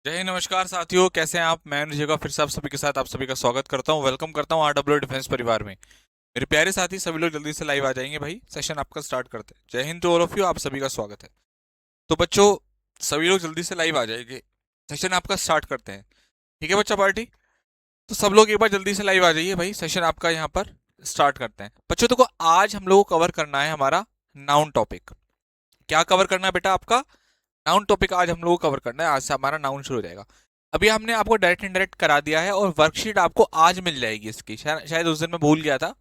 जय हिंद, नमस्कार साथियों, कैसे हैं आप। मैं अनुज जगह फिर से आप सभी के साथ आप सभी का स्वागत करता हूं, वेलकम करता हूं आरडब्ल्यू डिफेंस परिवार में। मेरे प्यारे साथी सभी लोग जल्दी से लाइव आ जाएंगे भाई, सेशन आपका स्टार्ट करते हैं। जय हिंद टू ऑल ऑफ यू, आप सभी का स्वागत है। तो बच्चों, सभी लोग जल्दी से लाइव आ जाएंगे, सेशन आपका स्टार्ट करते हैं। ठीक है बच्चा पार्टी। तो सब लोग एक बार जल्दी से लाइव आ जाइए भाई, सेशन आपका यहाँ पर स्टार्ट करते हैं। बच्चों देखो, आज हम लोगों को कवर करना है हमारा नाउन टॉपिक। क्या कवर करना है बेटा आपका? नाउन टॉपिक आज हम लोगों को कवर करना है। आज से हमारा नाउन शुरू हो जाएगा। अभी हमने आपको डायरेक्ट इनडायरेक्ट करा दिया है और वर्कशीट आपको आज मिल जाएगी इसकी। शायद उस दिन मैं भूल गया था।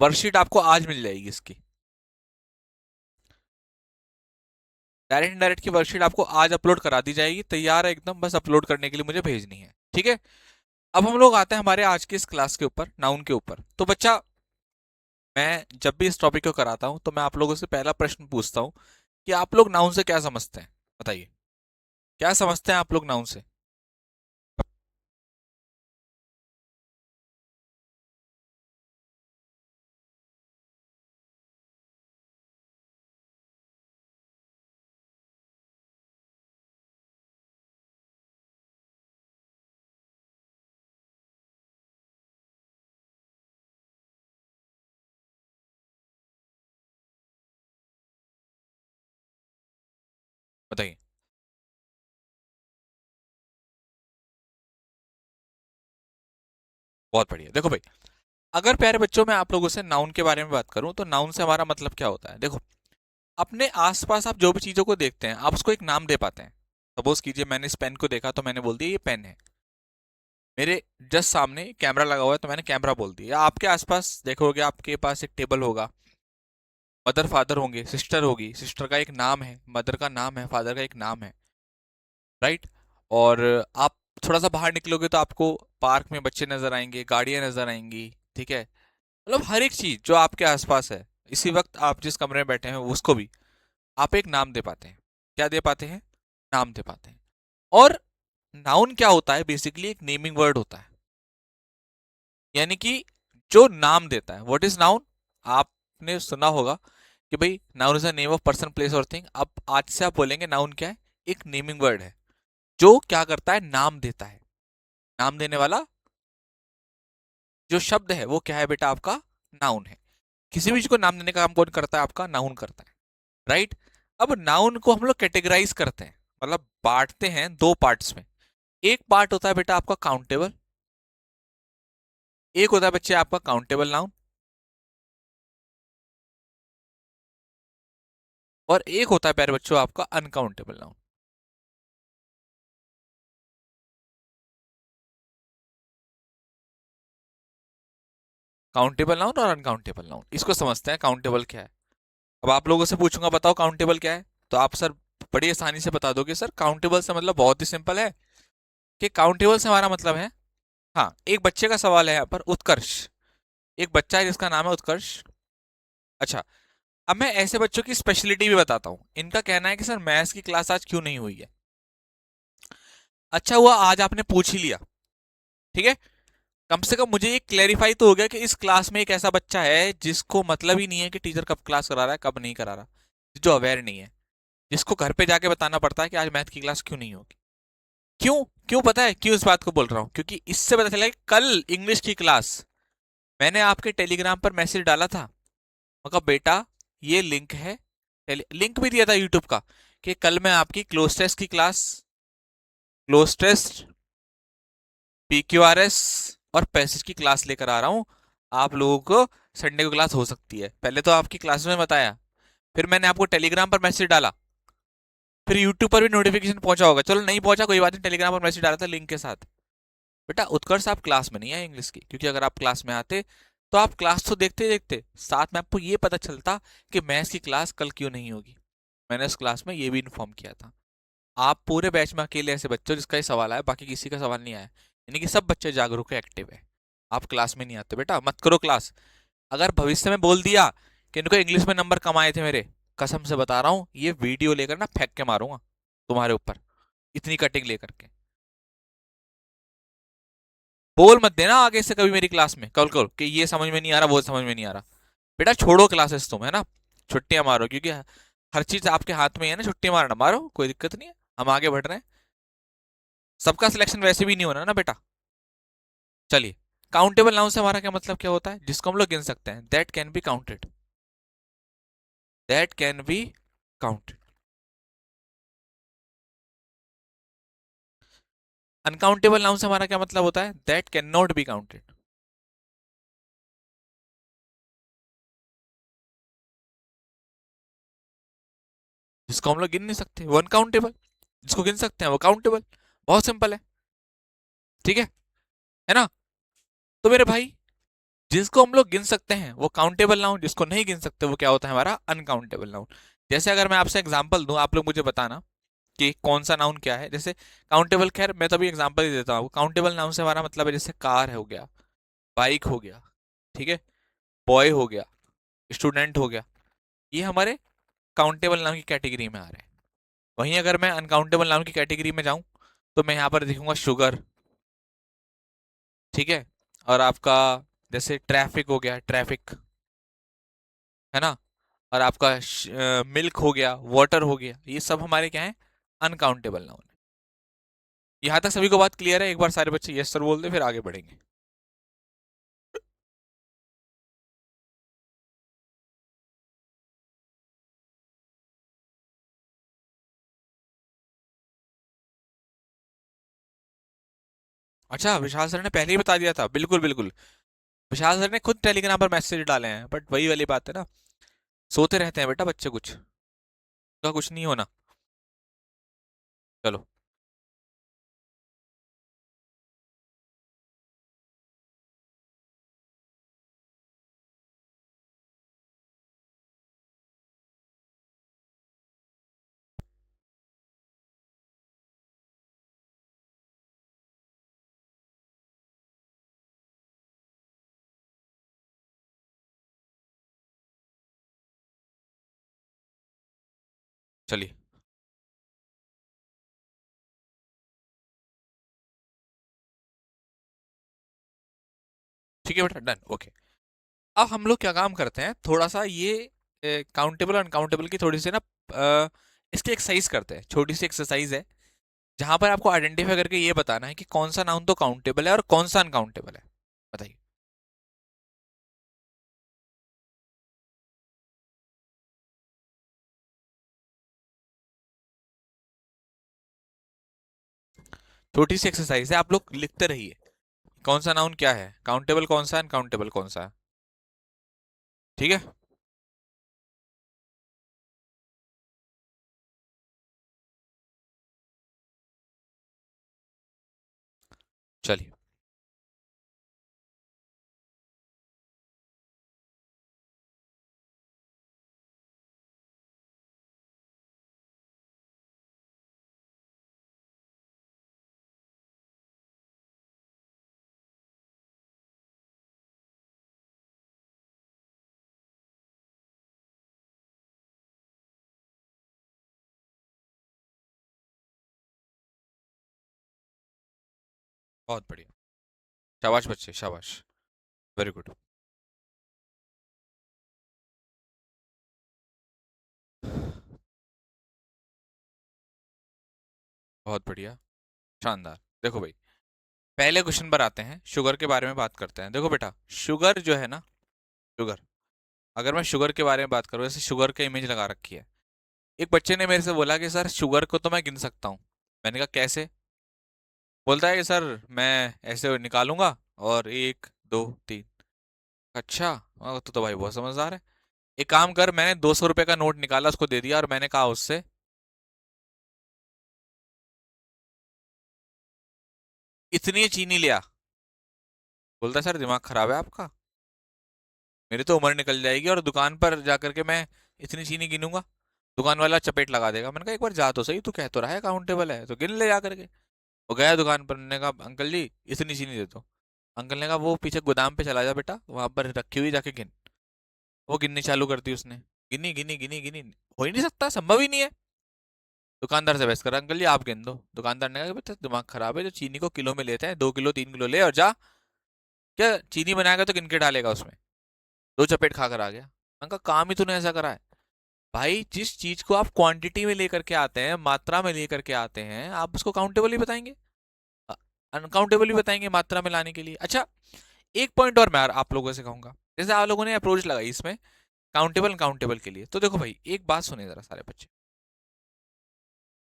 वर्कशीट आपको आज मिल जाएगी इसकी। डायरेक्ट इनडायरेक्ट की वर्कशीट आपको आज अपलोड करा दी जाएगी। तैयार है एकदम, बस अपलोड करने के लिए मुझे भेजनी है। ठीक है। अब हम लोग आते हैं हमारे आज की इस क्लास के ऊपर, नाउन के ऊपर। तो बच्चा, मैं जब भी इस टॉपिक को कराता हूं तो मैं आप लोगों से पहला प्रश्न पूछता हूं कि आप लोग नाउन से क्या समझते हैं। बताइए, क्या समझते हैं आप लोग नाउन से? बताइए। बहुत बढ़िया। देखो भाई, अगर प्यारे बच्चों मैं आप लोगों से नाउन के बारे में बात करूं तो नाउन से हमारा मतलब क्या होता है। देखो, अपने आसपास आप जो भी चीजों को देखते हैं आप उसको एक नाम दे पाते हैं। सपोज कीजिए मैंने इस पेन को देखा तो मैंने बोल दिया ये पेन है। मेरे जस्ट सामने कैमरा लगा हुआ है तो मैंने कैमरा बोल दिया। या आपके आसपास देखोगे, आपके पास एक टेबल होगा, मदर फादर होंगे, सिस्टर होगी, सिस्टर का एक नाम है, मदर का नाम है, फादर का एक नाम है। राइट। और आप थोड़ा सा बाहर निकलोगे तो आपको पार्क में बच्चे नजर आएंगे, गाड़ियां नजर आएंगी। ठीक है। मतलब हर एक चीज जो आपके आसपास है, इसी वक्त आप जिस कमरे में बैठे हैं उसको भी आप एक नाम दे पाते हैं। क्या दे पाते हैं? नाम दे पाते हैं। और नाउन क्या होता है? बेसिकली एक नेमिंग वर्ड होता है। यानी कि जो नाम देता है। What is noun? आपने सुना होगा कि भाई noun is a name of person, place और थिंग। अब आज से आप बोलेंगे नाउन क्या है? एक नेमिंग वर्ड है जो क्या करता है? नाम देता है। नाम देने वाला जो शब्द है वो क्या है बेटा? आपका नाउन है। किसी भी चीज को नाम देने का काम कौन करता है? आपका नाउन करता है। राइट। अब नाउन को हम लोग कैटेगराइज करते हैं, मतलब बांटते हैं दो पार्ट्स में। एक पार्ट होता है बेटा आपका काउंटेबल, एक होता है बच्चे आपका काउंटेबल नाउन, और एक होता है प्यारे बच्चों आपका अनकाउंटेबल नाउन। काउंटेबल नाउन और अनकाउंटेबल नाउन, इसको समझते हैं काउंटेबल क्या है। अब आप लोगों से पूछूंगा बताओ काउंटेबल क्या है, तो आप सर बड़ी आसानी से बता दोगे। सर काउंटेबल से मतलब बहुत ही सिंपल है कि काउंटेबल से हमारा मतलब है, हाँ, एक बच्चे का सवाल है यहाँ पर, उत्कर्ष। एक बच्चा है जिसका नाम है उत्कर्ष। अच्छा, अब मैं ऐसे बच्चों की स्पेशलिटी भी बताता हूँ। इनका कहना है कि सर मैथ्स की क्लास आज क्यों नहीं हुई है। अच्छा हुआ आज आपने पूछ ही लिया। ठीक है। कम से कम मुझे ये क्लैरिफाई तो हो गया कि इस क्लास में एक ऐसा बच्चा है जिसको मतलब ही नहीं है कि टीचर कब क्लास करा रहा है कब नहीं करा रहा, जो अवेयर नहीं है, जिसको घर पे जाके बताना पड़ता है कि आज मैथ की क्लास क्यों नहीं होगी। क्यों? क्यों पता है क्यों इस बात को बोल रहा हूं? क्योंकि इससे पता चला कि कल इंग्लिश की क्लास मैंने आपके टेलीग्राम पर मैसेज डाला था। मैं कहा बेटा ये लिंक है, लिंक भी दिया था यूट्यूब का, कि कल मैं आपकी क्लोज टेस्ट की क्लास, क्लोज टेस्ट, पीक्यूआरएस और पैसेज की क्लास लेकर आ रहा हूँ। आप लोगों को संडे को क्लास हो सकती है। पहले तो आपकी क्लास में बताया, फिर मैंने आपको टेलीग्राम पर मैसेज डाला, फिर यूट्यूब पर भी नोटिफिकेशन पहुंचा होगा। चलो नहीं पहुंचा कोई बात नहीं, टेलीग्राम पर मैसेज डाला था लिंक के साथ। बेटा उत्कर्ष आप क्लास में नहीं आए इंग्लिश की, क्योंकि अगर आप क्लास में आते तो आप क्लास तो देखते देखते साथ में आपको ये पता चलता कि मैथ्स की क्लास कल क्यों नहीं होगी। मैंने उस क्लास में ये भी इन्फॉर्म किया था। आप पूरे बैच में अकेले ऐसे बच्चे हो जिसका ये सवाल आया, बाकी किसी का सवाल नहीं आया। यानी कि सब बच्चे जागरूक है, एक्टिव है। आप क्लास में नहीं आते बेटा, मत करो क्लास। अगर भविष्य में बोल दिया कि इनको इंग्लिश में नंबर कम आए थे मेरे, कसम से बता रहा हूँ ये वीडियो लेकर ना फेंक के मारूंगा तुम्हारे ऊपर, इतनी कटिंग लेकर के। बोल मत देना आगे से कभी मेरी क्लास में कल कल कि ये समझ में नहीं आ रहा वो समझ में नहीं आ रहा। बेटा छोड़ो क्लासेस तुम, है ना, छुट्टियां मारो, क्योंकि हर चीज आपके हाथ में है ना। छुट्टी मारना मारो, कोई दिक्कत नहीं है, हम आगे बढ़ रहे हैं। सबका सिलेक्शन वैसे भी नहीं होना ना बेटा। चलिए, काउंटेबल नाउन से हमारा क्या मतलब क्या होता है? जिसको हम लोग गिन सकते हैं, that can be counted, that can be counted. Uncountable noun से हमारा क्या मतलब होता है? That can not be counted, जिसको हम लोग गिन नहीं सकते वो अनकाउंटेबल, जिसको गिन सकते हैं वो काउंटेबल। बहुत सिंपल है, ठीक है ना? तो मेरे भाई, जिसको हम लोग गिन सकते हैं वो काउंटेबल नाउन, जिसको नहीं गिन सकते वो क्या होता है हमारा? Uncountable noun. जैसे अगर मैं आपसे एग्जांपल दूं, आप लोग मुझे बताना कि कौन सा नाउन क्या है। जैसे काउंटेबल, खैर मैं तभी एग्जांपल ही देता हूँ। काउंटेबल नाउन से हमारा मतलब है जैसे कार हो गया, बाइक हो गया, ठीक है, बॉय हो गया, स्टूडेंट हो गया, ये हमारे काउंटेबल नाउन की कैटेगरी में आ रहे हैं। वहीं अगर मैं अनकाउंटेबल नाउन की कैटेगरी में जाऊं तो मैं यहाँ पर दिखूंगा शुगर, ठीक है, और आपका जैसे ट्रैफिक हो गया, ट्रैफिक, है ना, और आपका मिल्क हो गया, वाटर हो गया, ये सब हमारे क्या है? अनकाउंटेबल नाउन है। यहाँ तक सभी को बात क्लियर है? एक बार सारे बच्चे यस सर बोल दे, फिर आगे बढ़ेंगे। अच्छा, विशाल सर ने पहले ही बता दिया था? बिल्कुल बिल्कुल, विशाल सर ने खुद टेलीग्राम पर मैसेज डाले हैं, बट वही वाली बात है ना, सोते रहते हैं बेटा बच्चे, कुछ का कुछ नहीं होना। चलो, चलिए, ठीक है बेटा, डन, ओके। अब हम लोग क्या काम करते हैं, थोड़ा सा ये काउंटेबल और अनकाउंटेबल की थोड़ी सी ना इसकी एक्सरसाइज करते हैं। छोटी सी एक्सरसाइज है जहां पर आपको आइडेंटिफाई करके ये बताना है कि कौन सा नाउन तो काउंटेबल है और कौन सा अनकाउंटेबल है। बताइए। छोटी सी एक्सरसाइज है, आप लोग लिखते रहिए कौन सा नाउन क्या है, काउंटेबल कौन सा है, अनकाउंटेबल कौन सा है, ठीक है? चलिए, बहुत बढ़िया, शाबाश बच्चे, शाबाश, वेरी गुड, बहुत बढ़िया, शानदार। देखो भाई, पहले क्वेश्चन पर आते हैं, शुगर के बारे में बात करते हैं। देखो बेटा, शुगर जो है ना, शुगर, अगर मैं शुगर के बारे में बात करूँ, जैसे शुगर का इमेज लगा रखी है, एक बच्चे ने मेरे से बोला कि सर शुगर को तो मैं गिन सकता हूँ। मैंने कहा कैसे? बोलता है कि सर मैं ऐसे निकालूंगा और एक दो तीन। अच्छा, तो भाई बहुत समझदार है। एक काम कर, मैंने 200 रुपए का नोट निकाला, उसको दे दिया और मैंने कहा उससे, इतनी चीनी लिया। बोलता है सर दिमाग खराब है आपका, मेरी तो उम्र निकल जाएगी और दुकान पर जाकर के मैं इतनी चीनी गिनूंगा, दुकान वाला चपेट लगा देगा। मैंने कहा एक बार जा तो सही, तू कह तो रहा है काउंटेबल है, तो गिन ले जा करके। वो गया दुकान पर, ने कहा अंकल जी इतनी चीनी दे दो। अंकल ने कहा वो पीछे गोदाम पे चला जा बेटा, वहां पर रखी हुई, जाके गिन। वो गिननी चालू कर दी उसने, गिनी गिनी गिनी गिनी, हो ही नहीं सकता, संभव ही नहीं है। दुकानदार से बहस कर, अंकल जी आप गिन दो। दुकानदार ने कहा बेटा दिमाग खराब है, जो चीनी को किलो में लेते हैं, 2 किलो 3 किलो ले और जा, क्या चीनी बनाएगा तो गिन के डालेगा उसमें। दो चपेट खाकर आ गया। मैंने कहा काम ही तूने ऐसा करा है। भाई जिस चीज को आप क्वांटिटी में लेकर के आते हैं, मात्रा में लेकर के आते हैं, आप उसको काउंटेबल ही बताएंगे? अनकाउंटेबल भी बताएंगे मात्रा में लाने के लिए। अच्छा, एक पॉइंट और मैं आप लोगों से कहूंगा, जैसे आप लोगों ने अप्रोच लगाई इसमें काउंटेबल अनकाउंटेबल के लिए, तो देखो भाई एक बात सुनिए जरा सारे बच्चे,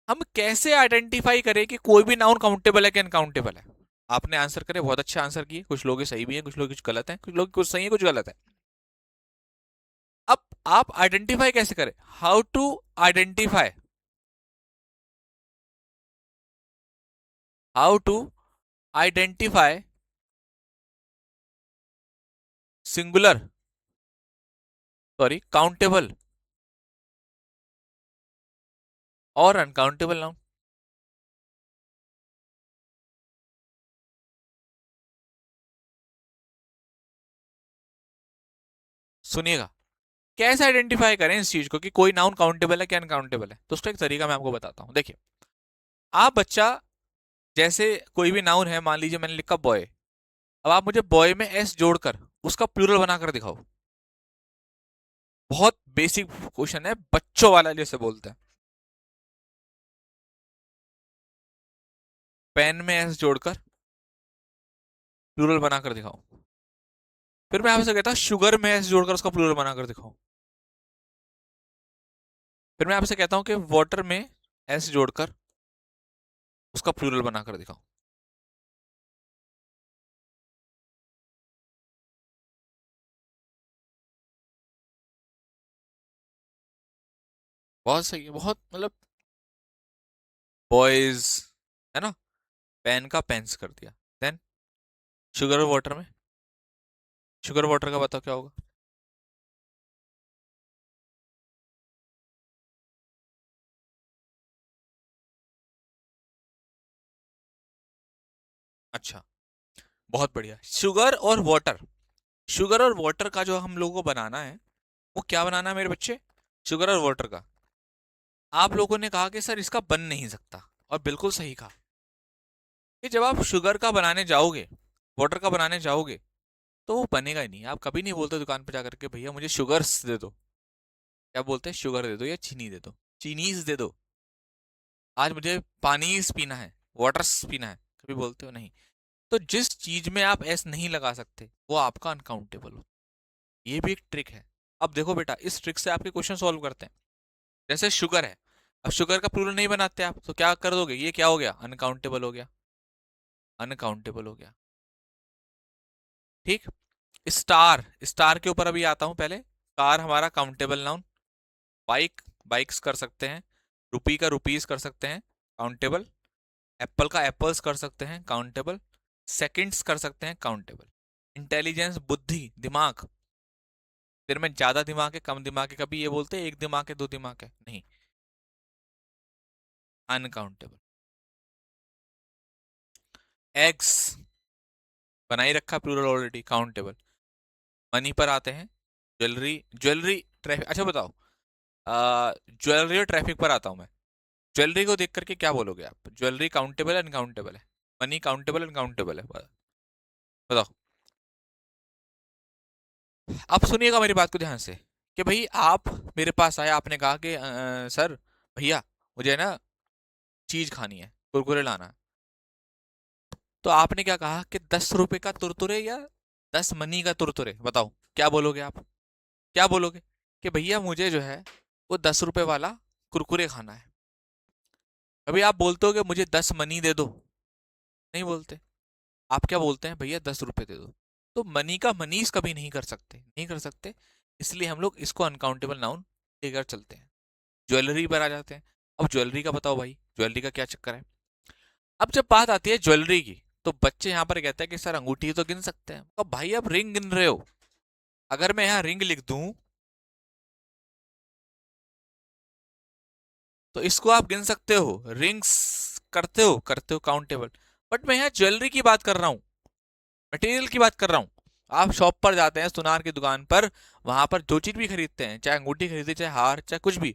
हम कैसे आइडेंटिफाई करें कि कोई भी नाउन काउंटेबल है कि अनकाउंटेबल है? आपने आंसर करे, बहुत अच्छा आंसर किए, कुछ लोग सही भी हैं, कुछ लोग कुछ गलत हैं, कुछ लोग कुछ सही है कुछ गलत है। अब आप आइडेंटिफाई कैसे करें? How to identify, how to identify singular, sorry countable और अनकाउंटेबल नाउन। सुनिएगा, कैसे आइडेंटिफाई करें इस चीज को कि कोई नाउन काउंटेबल है कि अनकाउंटेबल है? तो उसका एक तरीका मैं आपको बताता हूं। देखिए, आप बच्चा, जैसे कोई भी नाउन है, मान लीजिए मैंने लिखा बॉय, अब आप मुझे बॉय में एस जोड़कर उसका प्लूरल बनाकर दिखाओ। बहुत बेसिक क्वेश्चन है, बच्चों वाला जैसे बोलते हैं। पेन में एस जोड़कर प्लूरल बनाकर दिखाओ। फिर मैं आपसे कहता हूं शुगर में एस जोड़कर उसका प्लूरल बनाकर दिखाओ। फिर मैं आपसे कहता हूं कि वाटर में एस जोड़कर उसका प्लूरल बनाकर दिखाओ। बहुत सही है, बहुत मतलब, बॉयज है ना, पेन का पेन्स कर दिया। देन शुगर और वाटर में, शुगर वाटर का बताओ क्या होगा? अच्छा, बहुत बढ़िया, शुगर और वाटर। शुगर और वाटर का जो हम लोगों को बनाना है, वो क्या बनाना है मेरे बच्चे? शुगर और वाटर का। आप लोगों ने कहा कि सर इसका बन नहीं सकता, और बिल्कुल सही कहा कि जब आप शुगर का बनाने जाओगे, वाटर का बनाने जाओगे, तो वो बनेगा ही नहीं। आप कभी नहीं बोलते दुकान पर जाकर के भैया मुझे शुगर्स दे दो। क्या बोलते हैं? शुगर दे दो या चीनी दे दो, चीनीज दे दो, आज मुझे पानी पीना है, वाटर्स पीना है, कभी बोलते हो? नहीं। तो जिस चीज में आप एस नहीं लगा सकते वो आपका अनकाउंटेबल हो। ये भी एक ट्रिक है। अब देखो बेटा, इस ट्रिक से आपके क्वेश्चन सॉल्व करते हैं। जैसे शुगर है, अब शुगर का प्लूरल नहीं बनाते आप, तो क्या कर दोगे? ये क्या हो गया? अनकाउंटेबल हो गया, अनकाउंटेबल हो गया। ठीक। स्टार, स्टार के ऊपर अभी आता हूं पहले। कार हमारा काउंटेबल नाउन। बाइक, बाइक्स कर सकते हैं। रुपी का रुपीज कर सकते हैं, काउंटेबल। एप्पल का एप्पल्स कर सकते हैं, काउंटेबल। सेकंड्स कर सकते हैं, काउंटेबल। इंटेलिजेंस, बुद्धि, दिमाग, तेरे में ज्यादा दिमाग है कम दिमाग है, कभी ये बोलते हैं एक दिमाग है दो दिमाग है? नहीं, अनकाउंटेबल। एग्स, बना ही रखा प्लूरल ऑलरेडी, काउंटेबल। मनी पर आते हैं। Jewellery, jewellery, traffic. अच्छा बताओ, ज्वेलरी और ट्रैफिक पर आता हूं मैं। ज्वेलरी को देख करके क्या बोलोगे आप? ज्वेलरी काउंटेबल है अनकाउंटेबल है? मनी काउंटेबल अनकाउंटेबल है? बताओ। अब सुनिएगा मेरी बात को ध्यान से, कि भाई आप मेरे पास आए, आपने कहा कि सर भैया मुझे ना चीज खानी है, कुरकुरे लाना है। तो आपने क्या कहा कि 10 रुपए का तुरतुरे या 10 मनी का तुरतुरे? बताओ क्या बोलोगे आप? क्या बोलोगे? कि भैया मुझे जो है वो 10 रुपए वाला कुरकुरे खाना है। अभी आप बोलते हो कि मुझे 10 मनी दे दो? नहीं बोलते। आप क्या बोलते हैं? भैया 10 रुपए दे दो। तो मनी का मनीस कभी नहीं कर सकते, नहीं कर सकते। इसलिए हम लोग इसको अनकाउंटेबल नाउन लेकर चलते हैं। ज्वेलरी पर आ जाते हैं। अब ज्वेलरी का बताओ भाई, ज्वेलरी का क्या चक्कर है? अब जब बात आती है ज्वेलरी की, तो बच्चे यहाँ पर कहते हैं कि सर अंगूठी तो गिन सकते हैं। तो भाई आप रिंग गिन रहे हो, अगर मैं यहाँ रिंग लिख दूं तो इसको आप गिन सकते हो, रिंग्स करते हो काउंटेबल। बट मैं यहाँ ज्वेलरी की बात कर रहा हूँ, मटेरियल की बात कर रहा हूँ। आप शॉप पर जाते हैं, सुनार की दुकान पर, वहां पर जो चीज भी खरीदते हैं, चाहे अंगूठी खरीदे चाहे हार चाहे कुछ भी,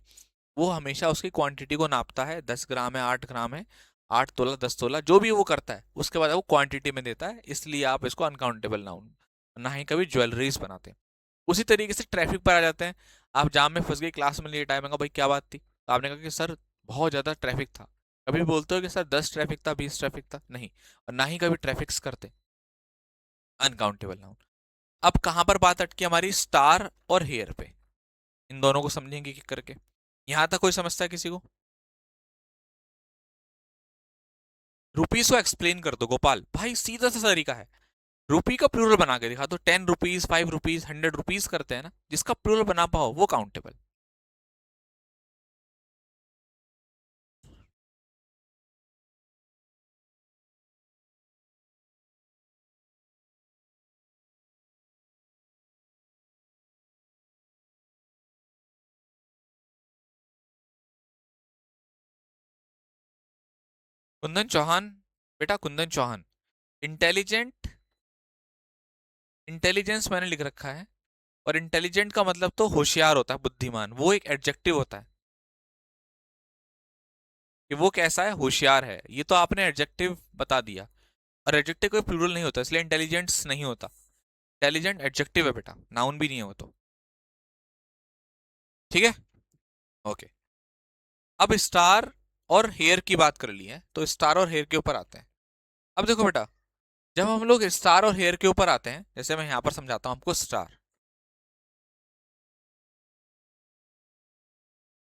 वो हमेशा उसकी क्वांटिटी को नापता है। 10 ग्राम है, 8 ग्राम है, 8 तोला, 10 तोला, जो भी वो करता है उसके बाद वो क्वांटिटी में देता है। इसलिए आप इसको अनकाउंटेबल नाउन, ना ही कभी ज्वेलरीज बनाते हैं। उसी तरीके से ट्रैफिक पर आ जाते हैं। आप जाम में फंस गए, क्लास में लेट आए, मैं कहा भाई क्या बात थी? तो आपने कहा कि सर बहुत ज्यादा ट्रैफिक था। कभी बोलते हो कि सर 10 ट्रैफिक था, 20 ट्रैफिक था? नहीं। और ना ही कभी ट्रैफिक्स करते। Uncountable noun. अब कहां पर बात अटकी हमारी? स्टार और हेयर पे। इन दोनों को समझेंगे कि करके। यहां तक कोई समझता है किसी को? रुपीस को एक्सप्लेन कर दो गोपाल भाई, सीधा सा तरीका है। रुपी का प्लूरल बना के दिखा दो। 10 रुपीज, 5 रुपीज, 100 रुपीज करते हैं ना, जिसका प्लूरल बना पाओ वो काउंटेबल। कुंदन चौहान। बेटा कुंदन चौहान। इंटेलिजेंट। इंटेलिजेंस मैंने लिख रखा है। और इंटेलिजेंट का मतलब तो होशियार होता है, बुद्धिमान। वो एक एडजेक्टिव होता है कि वो कैसा है, होशियार है। ये तो आपने एडजेक्टिव बता दिया। और एडजेक्टिव कोई प्लूरल नहीं होता, इसलिए इंटेलिजेंस नहीं होता। इंटेलिजेंट एडजेक्टिव है बेटा, नाउन भी नहीं है वो तो। ठीक है। ओके। अब स्टार और हेयर की बात कर ली है, तो स्टार और हेयर के ऊपर आते हैं। अब देखो बेटा, जब हम लोग स्टार और हेयर के ऊपर आते हैं, जैसे मैं यहां पर समझाता हूं आपको। स्टार,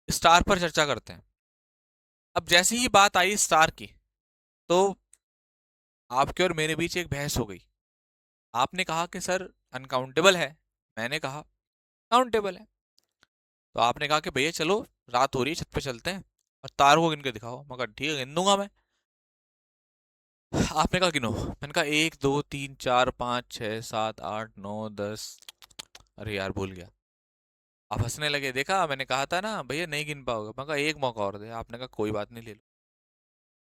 स्टार पर चर्चा करते हैं। अब जैसे ही बात आई स्टार की, तो आपके और मेरे बीच एक बहस हो गई। आपने कहा कि सर अनकाउंटेबल है, मैंने कहा काउंटेबल है। तो आपने कहा कि भैया चलो, रात हो रही है, छत पे चलते हैं और तार को गिन के दिखाओ। मैं कहा ठीक है, गिन दूंगा मैं। आपने कहा गिनो। मैंने कहा 1 2 3 4 5 6 7 8 9 10। अरे यार भूल गया। आप हंसने लगे, देखा मैंने कहा था ना भैया नहीं गिन पाओगे। मैं कहा एक मौका और दे। आपने कहा कोई बात नहीं, ले लो।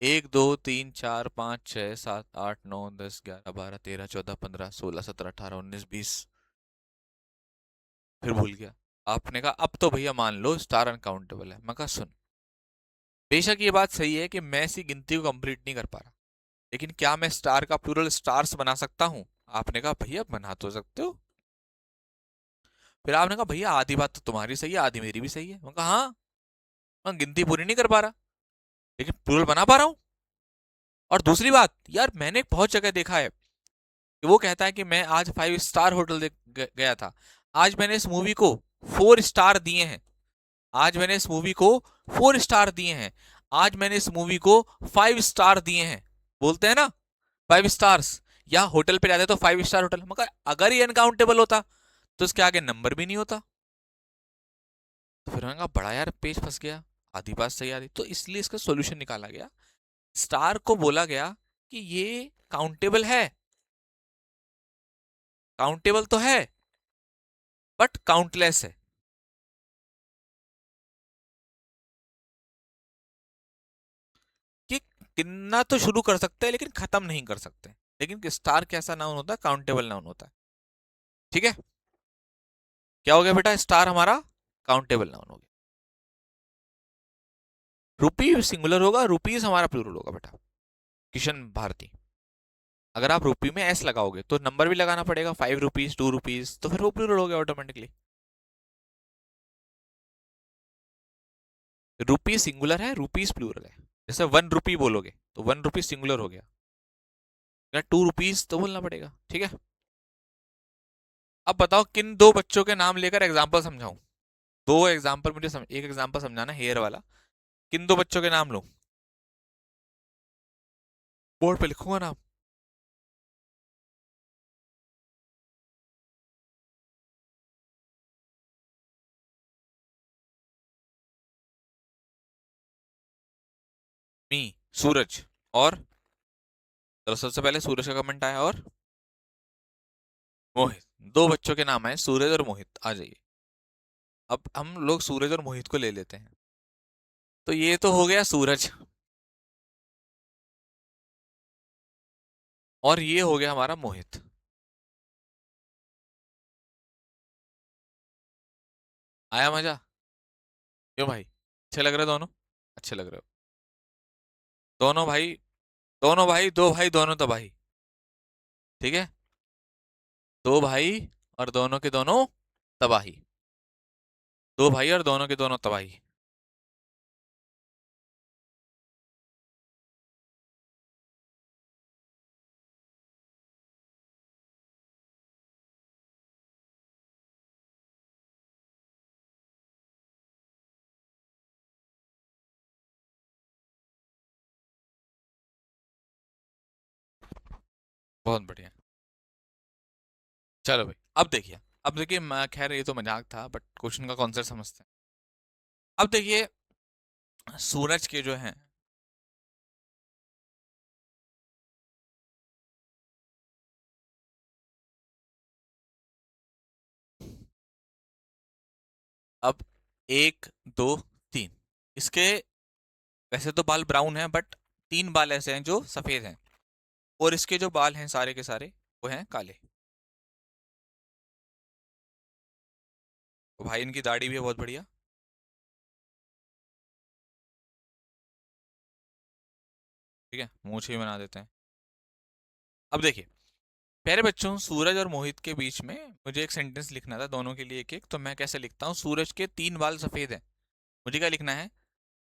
1 2 3 4 5 6 7 8 9 10 11 12 13 14 15 16 17 18 19 20। फिर भूल गया। आपने कहा अब तो भैया मान लो स्टार अनकाउंटेबल है। मैं कहा सुन, बेशक ये बात सही है कि मैं इसी गिनती को कंप्लीट नहीं कर पा रहा, लेकिन क्या मैं स्टार का प्लूरल स्टार्स बना सकता हूँ? आपने कहा भैया बना तो सकते हो। फिर आपने कहा भैया आधी बात तो तुम्हारी सही है, आधी मेरी भी सही है। मैं कहा हाँ, मैं गिनती पूरी नहीं कर पा रहा, लेकिन प्लूरल बना पा रहा हूँ। और दूसरी बात यार, मैंने बहुत जगह देखा है कि वो कहता है कि मैं आज 5 स्टार होटल देख गया था। आज मैंने इस मूवी को 4 स्टार दिए हैं। आज मैंने इस मूवी को 4 स्टार दिए हैं। आज मैंने इस मूवी को 5 स्टार दिए हैं। बोलते हैं ना 5 स्टार्स। या होटल पे जाते तो 5 स्टार होटल। मगर अगर ये अनकाउंटेबल होता तो इसके आगे नंबर भी नहीं होता। तो फिर मैंने कहा बड़ा यार पेज फंस गया, आधी बात सही आधी, तो इसलिए इसका सॉल्यूशन निकाला गया। स्टार को बोला गया कि ये काउंटेबल है। काउंटेबल तो है बट काउंटलेस है। कि गिनना तो शुरू कर सकते हैं लेकिन खत्म नहीं कर सकते। लेकिन स्टार कैसा नाउन होता है? काउंटेबल नाउन होता है। ठीक है। क्या हो गया बेटा? स्टार हमारा काउंटेबल नाउन हो गया। रुपी सिंगुलर होगा, रुपीस हमारा प्लूरल होगा बेटा। किशन भारती। अगर आप रुपी में एस लगाओगे तो नंबर भी लगाना पड़ेगा, 5 रुपीज, 2 रुपीज, तो फिर वो प्लूरल हो गया ऑटोमेटिकली। रुपी सिंगुलर है, रुपीस प्लूरल है। जैसे 1 रुपी बोलोगे तो 1 रुपी सिंगुलर हो गया। या 2 रुपीज तो बोलना पड़ेगा। ठीक है। अब बताओ किन दो बच्चों के नाम लेकर एग्जाम्पल समझाऊं? दो एग्जाम्पल मुझे एक एग्जाम्पल समझाना हेयर वाला। किन दो बच्चों के नाम लूं? बोर्ड पे लिखूंगा नाम। मी, सूरज। और चलो सबसे पहले सूरज का कमेंट आया, और मोहित। दो बच्चों के नाम है सूरज और मोहित, आ जाइए। अब हम लोग सूरज और मोहित को ले लेते हैं। तो ये तो हो गया सूरज, और ये हो गया हमारा मोहित। आया मजा? क्यों भाई, अच्छे लग रहे दोनों? अच्छे लग रहे हो दोनों भाई। दोनों भाई, दो भाई दोनों तबाही। ठीक है। दो भाई और दोनों के दोनों तबाही। दो भाई और दोनों के दोनों तबाही। बहुत बढ़िया। चलो भाई, अब देखिए खैर ये तो मजाक था, बट क्वेश्चन का कॉन्सेप्ट समझते हैं। अब देखिए, सूरज के जो हैं, अब एक, दो, तीन, इसके वैसे तो बाल ब्राउन हैं, बट तीन बाल ऐसे हैं जो सफेद हैं, और इसके जो बाल हैं सारे के सारे वो हैं काले। तो भाई इनकी दाढ़ी भी है बहुत बढ़िया। ठीक है, मूंछ भी बना देते हैं। अब देखिए, प्यारे बच्चों, सूरज और मोहित के बीच में मुझे एक सेंटेंस लिखना था, दोनों के लिए एक एक। तो मैं कैसे लिखता हूँ? सूरज के तीन बाल सफेद हैं, मुझे क्या लिखना है?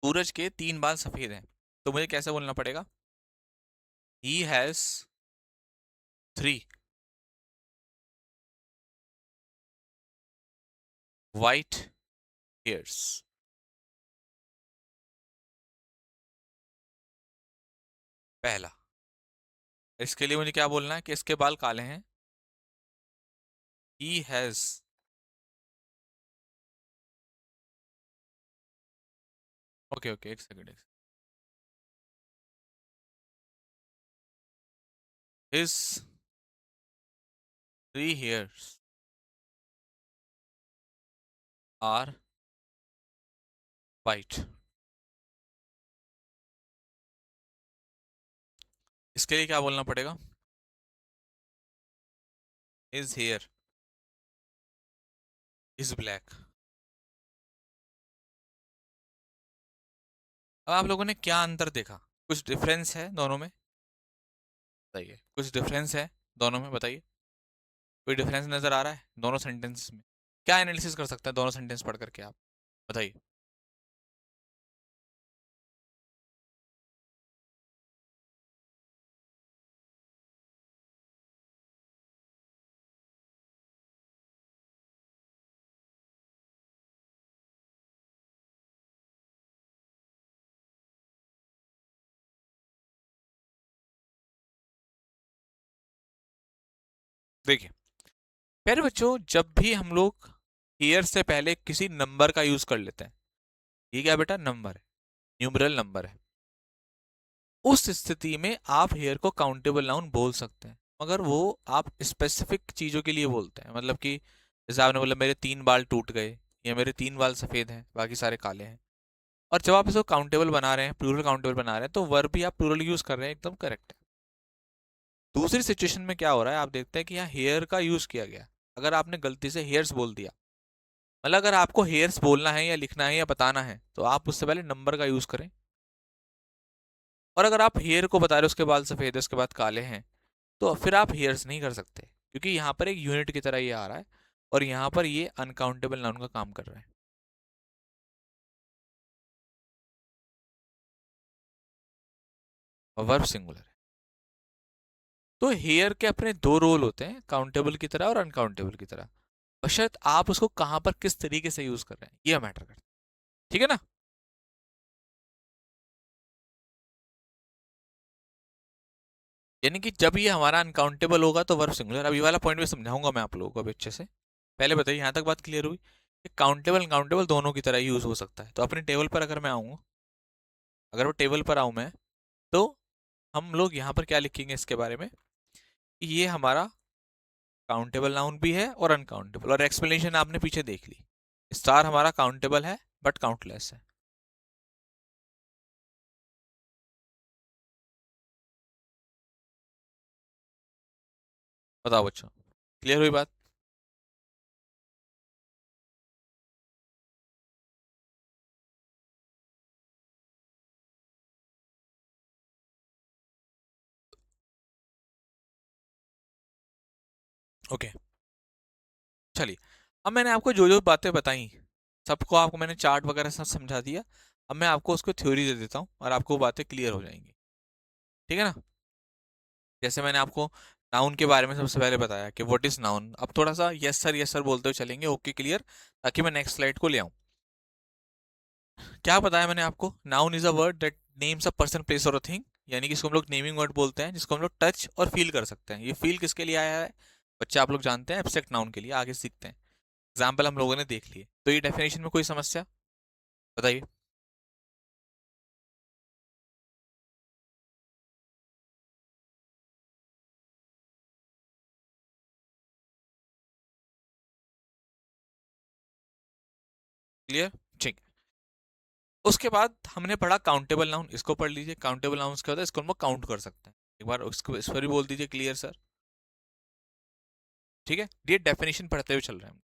सूरज के तीन बाल सफेद हैं, तो मुझे कैसे बोलना पड़ेगा? He has three white hairs. पहला, इसके लिए मुझे क्या बोलना है कि इसके बाल काले हैं? ही हैज, ओके ओके, एक second, his three hairs are white. इसके लिए क्या बोलना पड़ेगा? His hair is black. अब आप लोगों ने क्या अंतर देखा? कुछ डिफरेंस है दोनों में? बताइए, कुछ डिफरेंस है दोनों में, बताइए। कोई डिफरेंस नजर आ रहा है दोनों सेंटेंस में? क्या एनालिसिस कर सकते हैं दोनों सेंटेंस पढ़ करके आप? बताइए। देखिए प्यारे बच्चों, जब भी हम लोग ईयर से पहले किसी नंबर का यूज कर लेते हैं, ये क्या बेटा? नंबर है, न्यूमरल नंबर है। उस स्थिति में आप हेयर को काउंटेबल नाउन बोल सकते हैं, मगर वो आप स्पेसिफिक चीजों के लिए बोलते हैं। मतलब कि जैसे आपने बोला मेरे तीन बाल टूट गए, या मेरे तीन बाल सफेद हैं बाकी सारे काले हैं। और जब आप इसको काउंटेबल बना रहे हैं, प्लूरल काउंटेबल बना रहे हैं, तो वर्ब भी आप प्लूरल यूज कर रहे हैं, एकदम करेक्ट है। दूसरी सिचुएशन में क्या हो रहा है, आप देखते हैं कि यहाँ हेयर का यूज किया गया। अगर आपने गलती से हेयर्स बोल दिया, मतलब अगर आपको हेयर्स बोलना है या लिखना है या बताना है, तो आप उससे पहले नंबर का यूज करें। और अगर आप हेयर को बता रहे हो उसके बाल सफेद है उसके बाद काले हैं, तो फिर आप हेयर्स नहीं कर सकते, क्योंकि यहाँ पर एक यूनिट की तरह ये आ रहा है, और यहाँ पर ये अनकाउंटेबल नाउन का काम कर रहा है। वर्ब सिंगुलर है। तो हेयर के अपने दो रोल होते हैं, काउंटेबल की तरह और अनकाउंटेबल की तरह, बशर्त आप उसको कहां पर किस तरीके से यूज कर रहे हैं, ये मैटर करता है। ठीक है ना? यानी कि जब ये हमारा अनकाउंटेबल होगा तो वर्ब सिंगुलर। अब ये वाला पॉइंट भी समझाऊंगा मैं आप लोगों को अभी अच्छे से। पहले बताइए, यहाँ तक बात क्लियर हुई कि काउंटेबल अनकाउंटेबल दोनों की तरह यूज हो सकता है। तो अपने टेबल पर अगर मैं आऊँ, अगर वो टेबल पर आऊँ मैं, तो हम लोग यहाँ पर क्या लिखेंगे इसके बारे में? ये हमारा काउंटेबल नाउन भी है और अनकाउंटेबल, और एक्सप्लेनेशन आपने पीछे देख ली। स्टार हमारा काउंटेबल है बट काउंटलेस है। बताओ बच्चों, क्लियर हुई बात? ओके, चलिए। अब मैंने आपको जो जो बातें बताई, सबको आपको मैंने चार्ट वगैरह सब समझा दिया। अब मैं आपको उसको थ्योरी दे देता हूँ और आपको वो बातें क्लियर हो जाएंगी। ठीक है ना? जैसे मैंने आपको नाउन के बारे में सबसे पहले बताया कि व्हाट इज नाउन। अब थोड़ा सा यस सर बोलते हुए चलेंगे, ओके क्लियर, ताकि मैं नेक्स्ट स्लाइड को ले आऊँ। क्या बताया मैंने आपको? Noun is a word that names a person, place और अ थिंग यानी कि इसको हम लोग नेमिंग वर्ड बोलते हैं, जिसको हम लोग टच और फील कर सकते हैं। ये फील किसके लिए आया है बच्चे, आप लोग जानते हैं, एब्स्ट्रैक्ट नाउन के लिए, आगे सीखते हैं। एग्जाम्पल हम लोगों ने देख लिए, तो ये डेफिनेशन में कोई समस्या बताइए। क्लियर, ठीक। उसके बाद हमने पढ़ा काउंटेबल नाउन, इसको पढ़ लीजिए। काउंटेबल नाउन क्या होता है, इसको हम लोग काउंट कर सकते हैं। एक बार इसको इस पर भी बोल दीजिए क्लियर सर। ठीक है, ये डेफिनेशन पढ़ते हुए चल रहे हैं।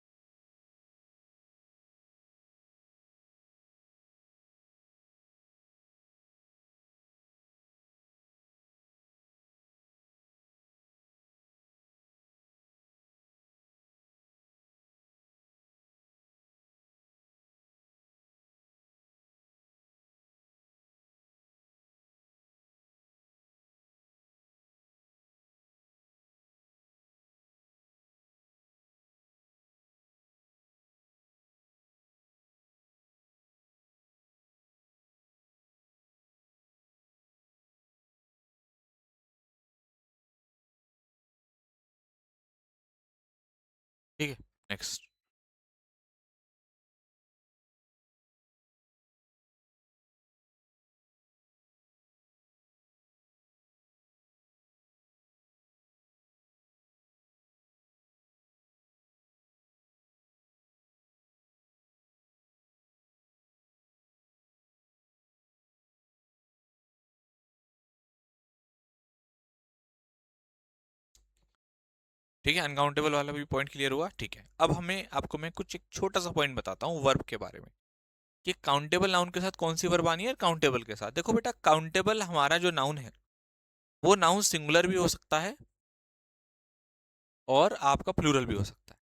ठीक है, नेक्स्ट। ठीक है, अनकाउंटेबल वाला भी पॉइंट क्लियर हुआ। ठीक है, अब हमें आपको मैं कुछ एक छोटा सा पॉइंट बताता हूँ वर्ब के बारे में, कि काउंटेबल नाउन के साथ कौन सी वर्ब आनी है और काउंटेबल के साथ। देखो बेटा, काउंटेबल हमारा जो नाउन है वो नाउन सिंगुलर भी हो सकता है और आपका प्लूरल भी हो सकता है।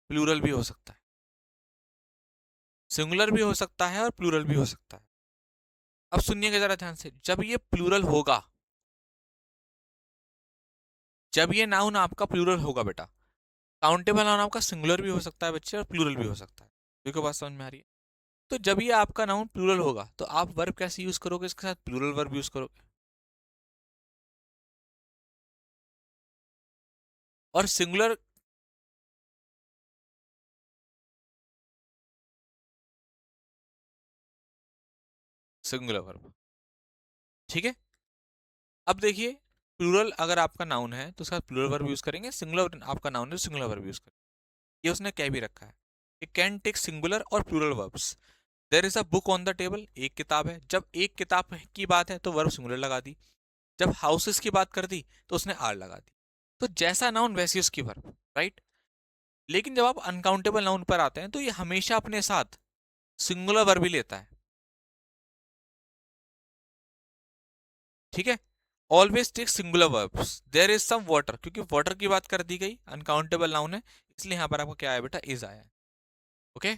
प्लूरल भी हो सकता है, सिंगुलर भी हो सकता है और प्लूरल भी हो सकता है। अब सुनिएगा जरा ध्यान से, जब ये प्लूरल होगा, जब ये नाउन आपका प्लूरल होगा बेटा, काउंटेबल नाउन आपका सिंगुलर भी हो सकता है बच्चे और प्लूरल भी हो सकता है। देखो बात समझ में आ रही है। तो जब ये आपका नाउन प्लूरल होगा तो आप वर्ब कैसे यूज करोगे, इसके साथ प्लूरल वर्ब यूज करोगे। और सिंगुलर, सिंगुलर वर्ब, ठीक है। अब देखिए, प्लूरल अगर आपका नाउन है तो उसका प्लूरल वर्ब यूज करेंगे, सिंगुलर आपका नाउन है तो सिंगुलर वर्ब यूज करेंगे। ये उसने कह भी रखा है, इट कैन टेक सिंगुलर और plural verbs. There is a book on the table, एक किताब है, जब एक किताब की बात है तो वर्ब सिंगुलर लगा दी, जब हाउसेस की बात कर दी तो उसने आर लगा दी। तो जैसा नाउन वैसी उसकी वर्ब, राइट। लेकिन जब आप अनकाउंटेबल नाउन पर आते हैं तो ये हमेशा अपने साथ सिंगुलर वर्ब ही लेता है, ठीक है। Always take singular verbs, there is some water, क्योंकि वाटर की बात कर दी गई, अनकाउंटेबल नाउन है, इसलिए यहां पर आपको क्या आया बेटा, इज आया है। ओके।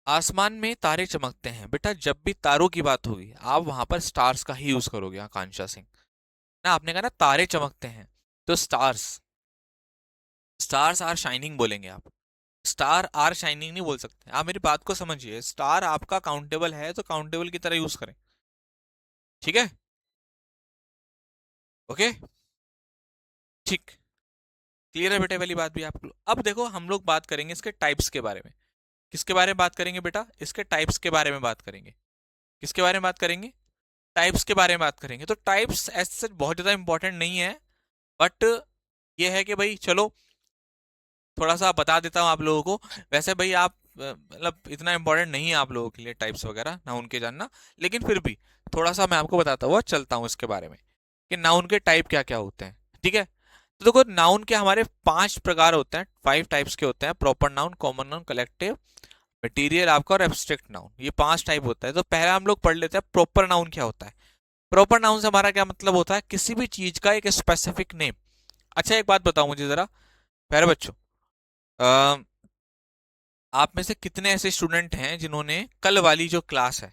आसमान में तारे चमकते हैं बेटा, जब भी तारों की बात होगी आप वहां पर स्टार्स का ही यूज करोगे, आकांक्षा सिंह। ना आपने कहा ना तारे चमकते हैं, तो स्टार्स, स्टार्स आर शाइनिंग बोलेंगे आप। स्टार आर शाइनिंग नहीं बोल सकते आप, मेरी बात को समझिए। स्टार आपका काउंटेबल है तो काउंटेबल की तरह यूज करें, ठीक है। ओके, ठीक। क्लियर है बेटे वाली बात भी आप लोग। अब देखो हम लोग बात करेंगे इसके टाइप्स के बारे में। किसके बारे में बात करेंगे बेटा, इसके टाइप्स के बारे में बात करेंगे। किसके बारे में बात करेंगे, टाइप्स के बारे में बात करेंगे। तो टाइप्स ऐसे बहुत ज्यादा इंपॉर्टेंट नहीं है, बट ये है कि भाई चलो थोड़ा सा बता देता हूँ आप लोगों को। वैसे भाई आप मतलब इतना इंपॉर्टेंट नहीं है आप लोगों के लिए टाइप्स वगैरह नाउन के जानना, लेकिन फिर भी थोड़ा सा मैं आपको बताता हुआ चलता हूँ इसके बारे में कि नाउन के टाइप क्या क्या होते हैं, ठीक है। तो देखो नाउन के हमारे 5 प्रकार होते हैं, 5 टाइप्स के होते हैं। Proper noun, common noun, collective, material आपका और एब्स्ट्रैक्ट नाउन, ये 5 टाइप होता है। तो पहला हम लोग पढ़ लेते हैं प्रॉपर नाउन क्या होता है। प्रॉपर नाउन से हमारा क्या मतलब होता है, किसी भी चीज का एक स्पेसिफिक नेम। अच्छा एक बात बताओ मुझे जरा प्यारे बच्चों, आप में से कितने ऐसे स्टूडेंट हैं जिन्होंने कल वाली जो क्लास है,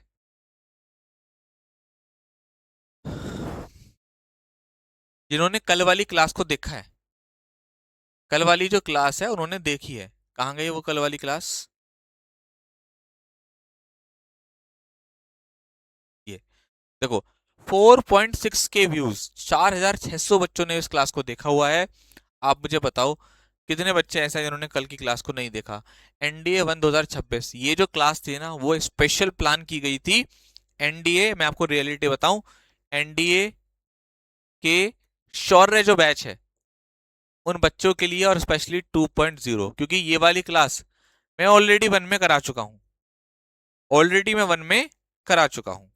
जिन्होंने कल वाली क्लास को देखा है? कल वाली जो क्लास है उन्होंने देखी है। कहाँ गई वो कल वाली क्लास? ये देखो, 4.6 के व्यूज, 4600 बच्चों ने इस क्लास को देखा हुआ है। आप मुझे बताओ कितने बच्चे ऐसे हैं जिन्होंने कल की क्लास को नहीं देखा? एनडीए 1 2026, ये जो क्लास थी ना वो स्पेशल प्लान की गई थी। एनडीए, मैं आपको रियलिटी बताऊं, एनडीए के शौर्य जो बैच है उन बच्चों के लिए, और स्पेशली 2.0, क्योंकि ये वाली क्लास मैं ऑलरेडी वन में करा चुका हूं। ऑलरेडी मैं वन में करा चुका हूं।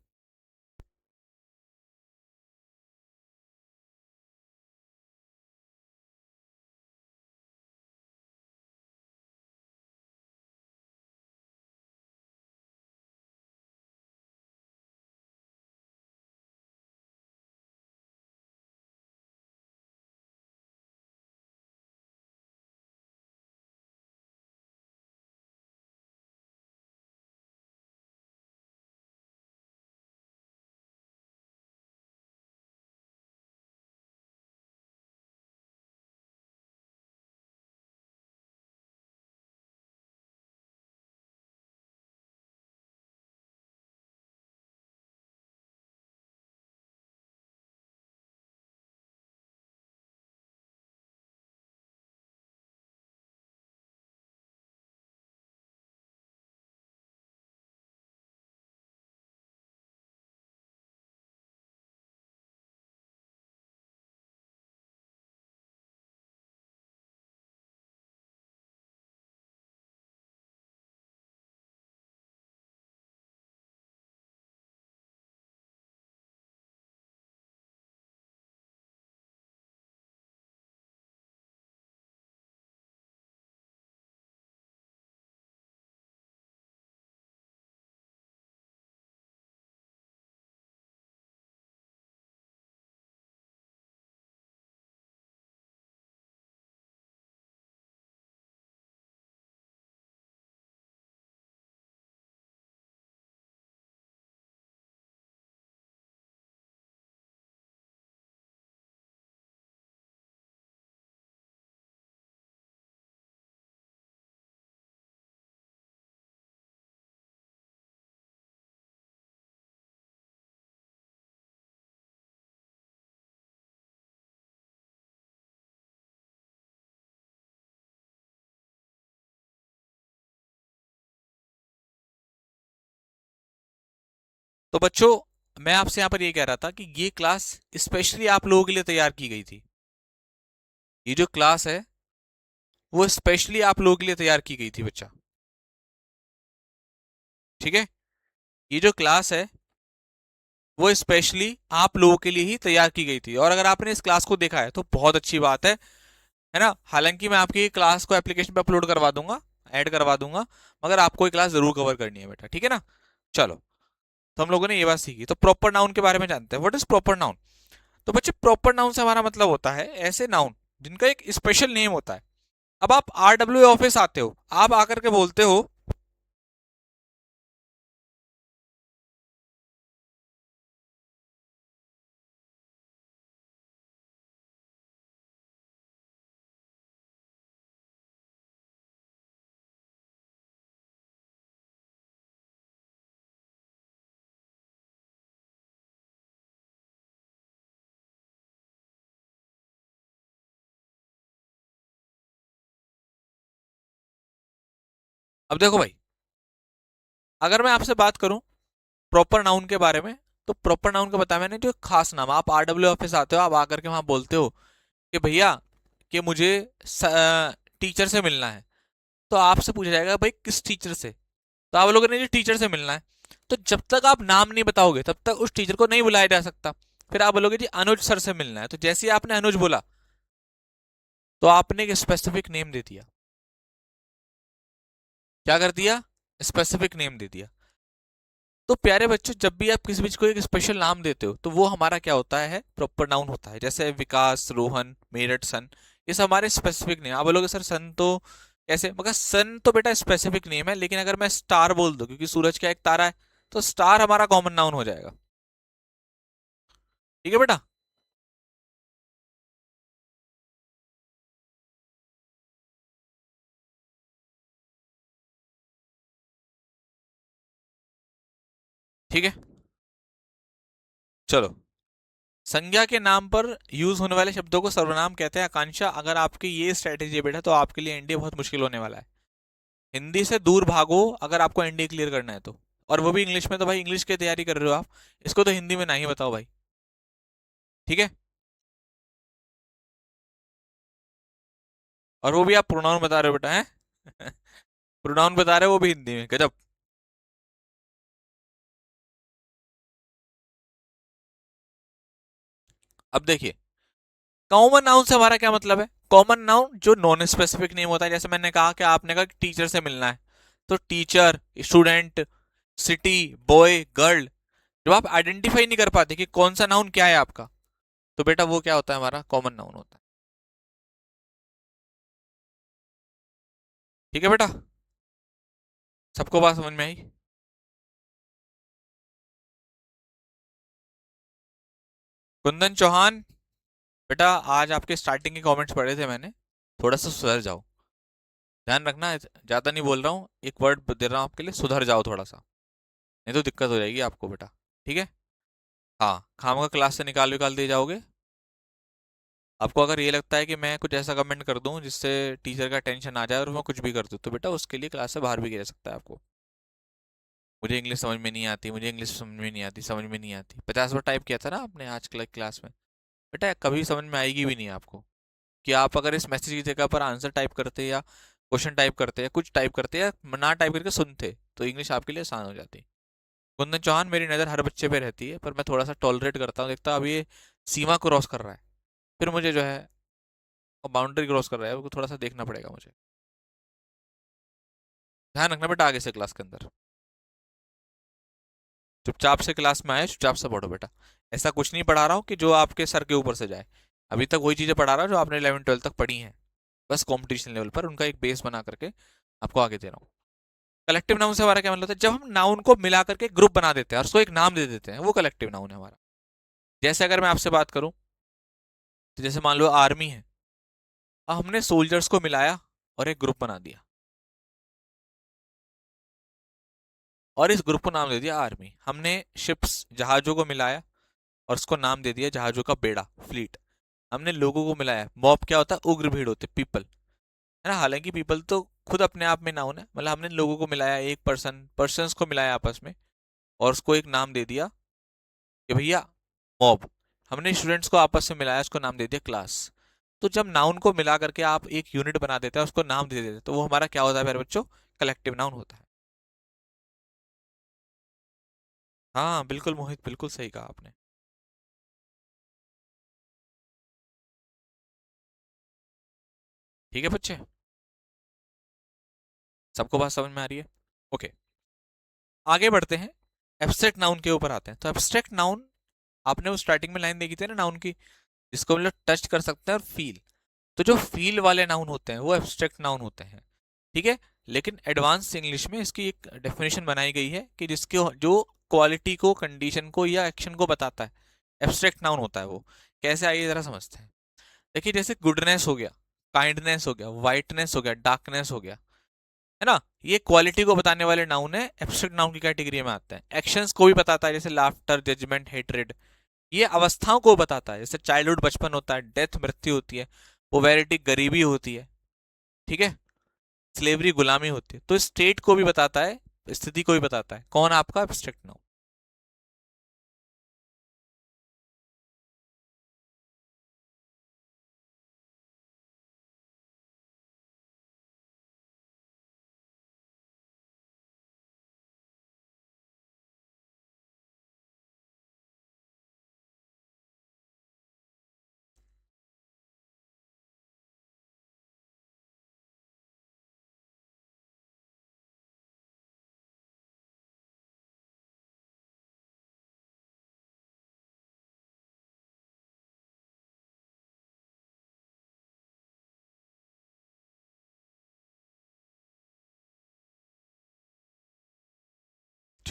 तो बच्चों, मैं आपसे यहां पर ये कह रहा था कि ये क्लास स्पेशली आप लोगों के लिए तैयार की गई थी। ये जो क्लास है वो स्पेशली आप लोगों के लिए तैयार की गई थी बच्चा। ठीक है, ये जो क्लास है वो स्पेशली आप लोगों के लिए ही तैयार की गई थी, और अगर आपने इस क्लास को देखा है तो बहुत अच्छी बात है ना। हालांकि मैं आपकी क्लास को एप्लीकेशन पे अपलोड करवा दूंगा, ऐड करवा दूंगा, मगर आपको ये क्लास जरूर कवर करनी है बेटा, ठीक है ना। चलो, तो हम लोगों ने ये बात सीखी, तो प्रॉपर नाउन के बारे में जानते हैं। What is proper noun? तो बच्चे, प्रॉपर नाउन से हमारा मतलब होता है ऐसे नाउन जिनका एक स्पेशल नेम होता है। अब आप आरडब्ल्यू ऑफिस आते हो, आप आकर के बोलते हो, अब देखो भाई, अगर मैं आपसे बात करूं प्रॉपर नाउन के बारे में, तो प्रॉपर नाउन का बताया मैंने, जो खास नाम, आप आरडब्ल्यू ऑफिस आते हो, आप आकर के वहां बोलते हो कि भैया कि मुझे टीचर से मिलना है, तो आपसे पूछा जाएगा भाई किस टीचर से? तो आप लोगों ने जो टीचर से मिलना है, तो जब तक आप नाम नहीं बताओगे तब तक उस टीचर को नहीं बुलाया जा सकता। फिर आप बोलोगे जी अनुज सर से मिलना है, तो जैसे ही आपने अनुज बोला तो आपने एक स्पेसिफिक नेम दे दिया। क्या कर दिया? स्पेसिफिक नेम दे दिया। तो प्यारे बच्चों, जब भी आप किसी चीज को एक स्पेशल नाम देते हो तो वो हमारा क्या होता है? प्रॉपर नाउन होता है। जैसे विकास, रोहन, मेरठ, सन, ये सब हमारे स्पेसिफिक नेम। आप बोलोगे सर सन तो कैसे? मगर सन तो बेटा स्पेसिफिक नेम है, लेकिन अगर मैं स्टार बोल दूं, क्योंकि सूरज क्या एक तारा है, तो स्टार हमारा कॉमन नाउन हो जाएगा। ठीक है बेटा। ठीक है, चलो। संज्ञा के नाम पर यूज होने वाले शब्दों को सर्वनाम कहते हैं। आकांक्षा, अगर आपकी ये स्ट्रेटेजी है बेटा, तो आपके लिए एनडीए बहुत मुश्किल होने वाला है। हिंदी से दूर भागो अगर आपको एनडीए क्लियर करना है तो। और वो भी इंग्लिश में, तो भाई इंग्लिश की तैयारी कर रहे हो आप, इसको तो हिंदी में ना ही बताओ भाई। ठीक है। और वो भी आप प्रोनाउन बता रहे हो बेटा, है? प्रोनाउन बता रहे हो, वो भी हिंदी में, गजब। अब देखिए, कॉमन नाउन से हमारा क्या मतलब है? कॉमन नाउन जो नॉन स्पेसिफिक नेम होता है, जैसे मैंने कहा कि आपने कहा कि टीचर से मिलना है, तो teacher, student, city, boy, girl. जब आप आइडेंटिफाई नहीं कर पाते कि कौन सा नाउन क्या है आपका, तो बेटा वो क्या होता है? हमारा कॉमन नाउन होता है। ठीक है बेटा, सबको बात समझ में आई? कुंदन चौहान, बेटा आज आपके स्टार्टिंग के कमेंट्स पढ़े थे मैंने, थोड़ा सा सुधर जाओ। ध्यान रखना, ज्यादा नहीं बोल रहा हूँ, एक वर्ड दे रहा हूँ आपके लिए, सुधर जाओ थोड़ा सा, नहीं तो दिक्कत हो जाएगी आपको बेटा। ठीक है। हाँ, खाम का क्लास से निकाल निकाल दिए जाओगे। आपको अगर ये लगता है कि मैं कुछ ऐसा कमेंट कर दूं जिससे टीचर का टेंशन आ जाए और मैं कुछ भी कर दूं, तो बेटा उसके लिए क्लास से बाहर भी किया जा सकता है आपको। मुझे इंग्लिश समझ में नहीं आती, मुझे इंग्लिश समझ में नहीं आती, समझ में नहीं आती, 50 बार टाइप किया था ना आपने आज क्लास में। बेटा कभी समझ में आएगी भी नहीं आपको। कि आप अगर इस मैसेज की जगह पर आंसर टाइप करते, या क्वेश्चन टाइप करते, या कुछ टाइप करते, या ना टाइप करके सुनते, तो इंग्लिश आपके लिए आसान हो जाती। कुंदन चौहान, मेरी नज़र हर बच्चे पे रहती है, पर मैं थोड़ा सा टॉलरेट करता हूँ, देखता हूँ अब ये सीमा क्रॉस कर रहा है, फिर मुझे जो है बाउंड्री क्रॉस कर रहा है, वो थोड़ा सा देखना पड़ेगा मुझे। ध्यान रखना बेटा आगे से क्लास के अंदर। चुपचाप से क्लास में आए, चुपचाप से पढ़ो बेटा। ऐसा कुछ नहीं पढ़ा रहा हूँ कि जो आपके सर के ऊपर से जाए। अभी तक वही चीज़ें पढ़ा रहा हूँ जो आपने 11 12 तक पढ़ी हैं, बस कंपटीशन लेवल पर उनका एक बेस बना करके आपको आगे दे रहा हूँ। कलेक्टिव नाउन से हमारा क्या मतलब होता है? जब हम नाउन को मिला करके ग्रुप बना देते हैं और उसको एक नाम दे देते हैं, वो कलेक्टिव नाउन है हमारा। जैसे अगर मैं आपसे बात करूं, तो जैसे मान लो आर्मी है, अब हमने सोल्जर्स को मिलाया और एक ग्रुप बना दिया, और इस ग्रुप को नाम दे दिया आर्मी। हमने शिप्स, जहाजों को मिलाया और उसको नाम दे दिया जहाजों का बेड़ा, फ्लीट। हमने लोगों को मिलाया, मॉब क्या होता है? उग्र भीड़ होते, पीपल, है ना? हालांकि पीपल तो खुद अपने आप में नाउन है, मतलब हमने लोगों को मिलाया, एक पर्सन, पर्सन्स को मिलाया आपस में, और उसको एक नाम दे दिया कि भैया मॉब। हमने स्टूडेंट्स को आपस में मिलाया, उसको नाम दे दिया क्लास। तो जब नाउन को मिला करके आप एक यूनिट बना देते हैं, उसको नाम दे देते हैं, तो वो हमारा क्या होता है प्यारे बच्चों? कलेक्टिव नाउन होता है। हाँ बिल्कुल मोहित, बिल्कुल सही कहा आपने। ठीक है बच्चे, सबको बात समझ में आ रही है? ओके, आगे बढ़ते हैं, एब्स्ट्रैक्ट नाउन के ऊपर आते हैं। तो एब्स्ट्रैक्ट नाउन, आपने वो स्टार्टिंग में लाइन देखी थी ना नाउन की, जिसको हम लोग टच कर सकते हैं और फील। तो जो फील वाले नाउन होते हैं वो एब्स्ट्रैक्ट नाउन होते हैं। ठीक है। लेकिन एडवांस इंग्लिश में इसकी एक डेफिनेशन बनाई गई है कि जिसके जो क्वालिटी को, कंडीशन को या एक्शन को बताता है, एब्स्ट्रैक्ट नाउन होता है वो। कैसे, आइए जरा समझते हैं। देखिए जैसे गुडनेस हो गया, काइंडनेस हो गया, वाइटनेस हो गया, डार्कनेस हो गया, है ना? ये क्वालिटी को बताने वाले नाउन है, एब्स्ट्रैक्ट नाउन की कैटेगरी में आते हैं। एक्शंस को भी बताता है, जैसे लाफ्टर, जजमेंट, हेट्रेड। ये अवस्थाओं को बताता है, जैसे चाइल्डहुड बचपन होता है, डेथ मृत्यु होती है, पोवेरिटी गरीबी होती है, ठीक है, स्लेवरी गुलामी होती है। तो स्टेट को भी बताता है, स्थिति को भी बताता है। कौन आपका एब्स्ट्रैक्ट नाउन?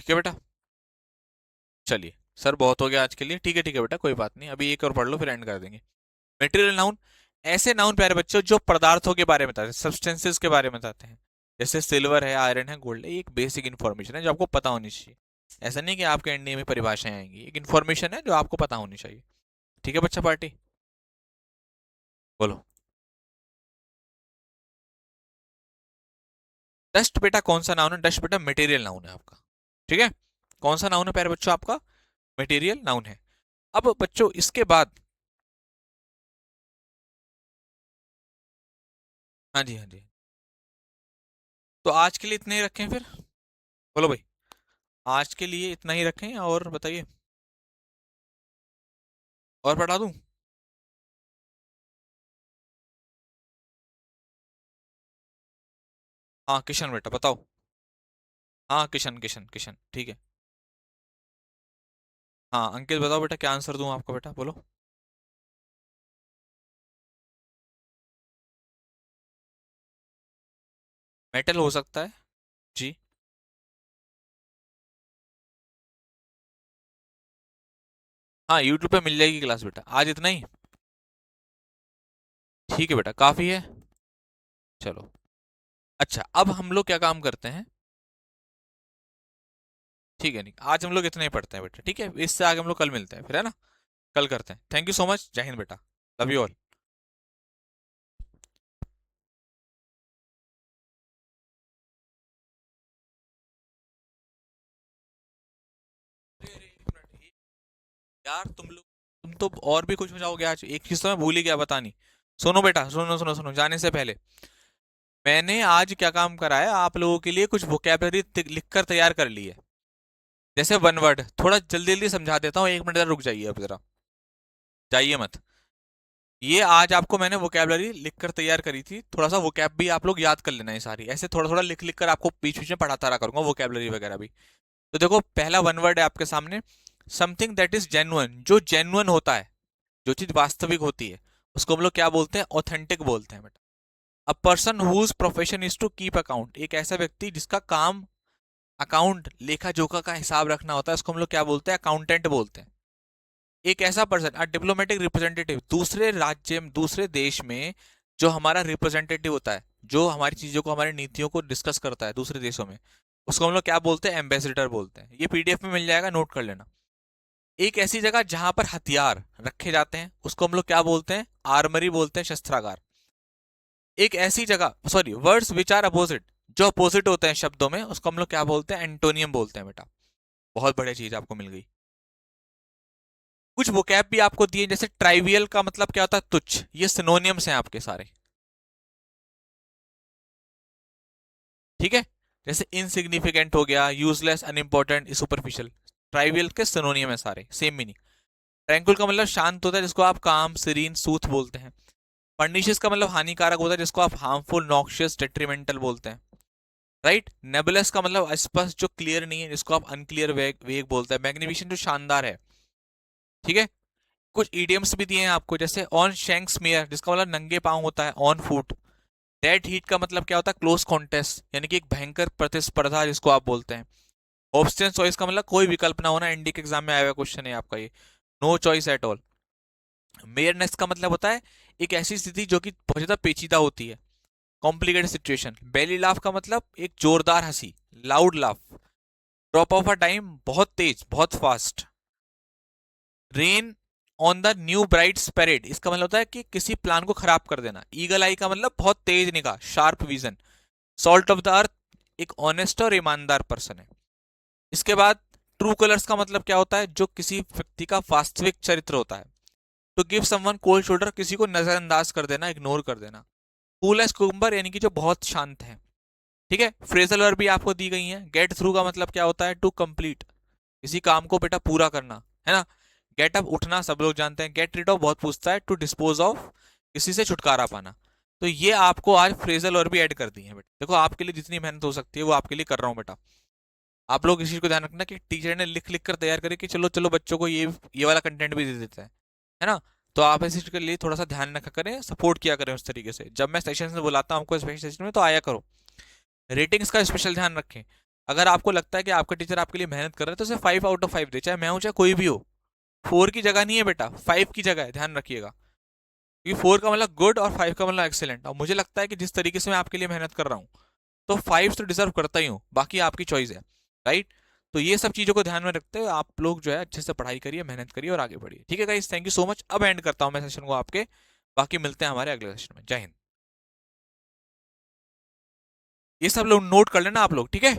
ठीक है बेटा, चलिए सर बहुत हो गया आज के लिए, ठीक है बेटा, कोई बात नहीं, अभी एक और पढ़ लो फिर एंड कर देंगे। मटेरियल नाउन, ऐसे नाउन प्यारे बच्चों जो पदार्थों के बारे में बताते हैं, सब्सटेंसेस के बारे में बताते हैं। जैसे सिल्वर है, आयरन है, गोल्ड है, ये एक बेसिक इन्फॉर्मेशन है जो आपको पता होनी चाहिए। ऐसा नहीं कि आपके एनडीए में परिभाषाएं आएंगी, एक इन्फॉर्मेशन है जो आपको पता होनी चाहिए। ठीक है बच्चा पार्टी, बोलो। डस्ट बेटा कौन सा नाउन है? डस्ट बेटा मटेरियल नाउन है आपका। ठीक है, कौन सा नाउन है प्यारे बच्चों आपका? मटेरियल नाउन है। अब बच्चों इसके बाद, हाँ जी हाँ जी, तो आज के लिए इतने ही रखें फिर, बोलो भाई। आज के लिए इतना ही रखें और बताइए, और पढ़ा दूं? हाँ किशन बेटा बताओ। हाँ किशन किशन किशन ठीक है। हाँ अंकित बताओ बेटा, क्या आंसर दूं आपको बेटा, बोलो। मेटल हो सकता है जी। हाँ यूट्यूब पे मिल जाएगी क्लास बेटा, आज इतना ही। ठीक है बेटा, काफी है। चलो, अच्छा अब हम लोग क्या काम करते हैं, ठीक है, नहीं आज हम लोग इतना ही पढ़ते हैं बेटा, ठीक है, इससे आगे हम लोग कल मिलते हैं फिर, है ना? कल करते हैं। थैंक यू सो मच, जय हिंद बेटा, लव यू ऑल। यार तुम तो और भी खुश हो जाओगे आज, एक चीज तो मैं भूल ही गया बतानी। सुनो बेटा, सुनो सुनो सुनो, जाने से पहले मैंने आज क्या काम करा है, आप लोगों के लिए कुछ वोकेबलरी लिख कर तैयार कर ली है। जैसे वन वर्ड, थोड़ा जल्दी जल्दी समझा देता हूँ, एक मिनट जरा रुक जाइए, अब जरा जाइए मत। ये आज आपको मैंने वोकेबलरी लिख कर तैयार करी थी, थोड़ा सा वोकैब भी आप लोग याद कर लेना है सारी, ऐसे थोड़ा थोड़ा लिख लिख कर आपको बीच बीच में पढ़ाता रहा करूंगा वोकेबलरी वगैरह भी। तो देखो पहला वन वर्ड है आपके सामने, समथिंग दैट इज जेन्युइन, जो जेन्युइन होता है, जो चीज वास्तविक होती है, उसको हम लोग क्या बोलते हैं? ऑथेंटिक बोलते हैं बेटा। A person whose profession is to keep account, एक ऐसा व्यक्ति जिसका काम अकाउंट, लेखा जोखा का हिसाब रखना होता है, उसको हम लोग क्या बोलते हैं? अकाउंटेंट बोलते हैं। एक ऐसा पर्सन, अ डिप्लोमेटिक रिप्रेजेंटेटिव, दूसरे राज्य में, दूसरे देश में जो हमारा रिप्रेजेंटेटिव होता है, जो हमारी चीजों को, हमारी नीतियों को डिस्कस करता है दूसरे देशों में, उसको हम लोग क्या बोलते हैं? एम्बेसडर बोलते हैं। ये पीडीएफ में मिल जाएगा, नोट कर लेना। एक ऐसी जगह जहां पर हथियार रखे जाते हैं, उसको हम लोग क्या बोलते हैं? आर्मरी बोलते हैं, शस्त्रागार। एक ऐसी जगह, sorry, words which are opposite, जो अपोजिट होते हैं शब्दों में, उसको हम लोग क्या बोलते हैं? एंटोनियम बोलते हैं बेटा। बहुत बढ़िया चीज आपको मिल गई। कुछ वोकैब भी आपको दिए, जैसे ट्राइवियल का मतलब क्या होता है? तुच्छ, ये सिनोनियम्स हैं आपके सारे। ठीक है, जैसे इनसिग्निफिकेंट हो गया, यूजलेस, अनइंपॉर्टेंट, सुपरफिशियल, ट्राइवियल के सिनोनियम है सारे, सेम मीनिंग। ट्रैंकुल का मतलब शांत होता है, जिसको आप काम, सीरीन, सूथ बोलते हैं। पर्निशियस का मतलब हानिकारक होता है, जिसको आप हार्मफुल, नॉक्शियस, डेट्रीमेंटल बोलते हैं। राइट। नेबुलस का मतलब स्पष्ट, जो क्लियर नहीं है, जिसको आप अनक्लियर वेग वेग बोलते हैं। मैग्निफिसेंट जो शानदार है। ठीक है। कुछ ईडियम्स भी दिए हैं आपको, जैसे ऑन शैंक्स मेयर, जिसका मतलब नंगे पांव होता है, ऑन फुट। डेड हीट का मतलब क्या होता है? क्लोज कॉन्टेस्ट, यानी कि एक भयंकर प्रतिस्पर्धा, जिसको आप बोलते हैं। ऑब्स्टेंस चॉइस का मतलब कोई विकल्प ना होना, इंडी के एग्जाम में आया हुआ क्वेश्चन है आपका ये, नो चॉइस एट ऑल। मेयरनेस का मतलब होता है एक ऐसी स्थिति जो कि बहुत ज्यादा पेचीदा होती है, कॉम्प्लिकेटेड सिचुएशन। बेली लाफ का मतलब एक जोरदार हंसी, loud laugh. Drop of a time, बहुत तेज, बहुत fast. Rain on the new brides parade, इसका मतलब होता है कि किसी प्लान को खराब कर देना। ईगल आई का मतलब बहुत तेज निगाह, sharp vision. Salt of the earth, एक ऑनेस्ट और ईमानदार पर्सन है। इसके बाद ट्रू कलर्स का मतलब क्या होता है? जो किसी व्यक्ति का वास्तविक चरित्र होता है। To give someone cold shoulder, किसी को नजरअंदाज कर देना, इग्नोर कर देना। कूल एज कुकुम्बर, यानी कि जो बहुत शांत है। ठीक है। फ्रेजल वर्ब भी आपको दी गई है। गेट थ्रू का मतलब क्या होता है? टू कंप्लीट, किसी काम को बेटा पूरा करना, है ना? गेट अप, उठना, सब लोग जानते हैं। गेट रिड ऑफ बहुत पूछता है, टू डिस्पोज ऑफ, किसी से छुटकारा पाना। तो ये आपको आज फ्रेजल और भी ऐड कर दी है बेटा। देखो आपके लिए जितनी मेहनत हो सकती है वो आपके लिए कर रहा हूँ बेटा। आप लोग इस चीज को ध्यान रखना कि टीचर ने लिख लिख कर तैयार करे कि चलो चलो बच्चों को ये वाला कंटेंट भी दे देता है ना? तो आप इस चीज के लिए थोड़ा सा ध्यान रखा करें, सपोर्ट किया करें उस तरीके से। जब मैं सेशन में बुलाता हूँ आपको स्पेशल सेशन में, तो आया करो। रेटिंग्स का स्पेशल ध्यान रखें। अगर आपको लगता है कि आपका टीचर आपके लिए मेहनत कर रहा है तो उसे 5 आउट ऑफ 5 दे, चाहे मैं हूं चाहे कोई भी हो। 4 की जगह नहीं है बेटा, 5 की जगह है, ध्यान रखिएगा। क्योंकि 4 का मतलब गुड और 5 का मतलब एक्सेलेंट, और मुझे लगता है कि जिस तरीके से मैं आपके लिए मेहनत कर रहा हूँ तो 5 तो डिजर्व करता ही हूँ, बाकी आपकी चॉइस है, राइट। तो ये सब चीजों को ध्यान में रखते हुए आप लोग जो है अच्छे से पढ़ाई करिए, मेहनत करिए और आगे बढ़िए। ठीक है guys, thank you so much. अब एंड करता हूँ मैं सेशन को आपके, बाकी मिलते हैं हमारे अगले सेशन में। जय हिंद। ये सब लोग नोट कर लेना आप लोग, ठीक है।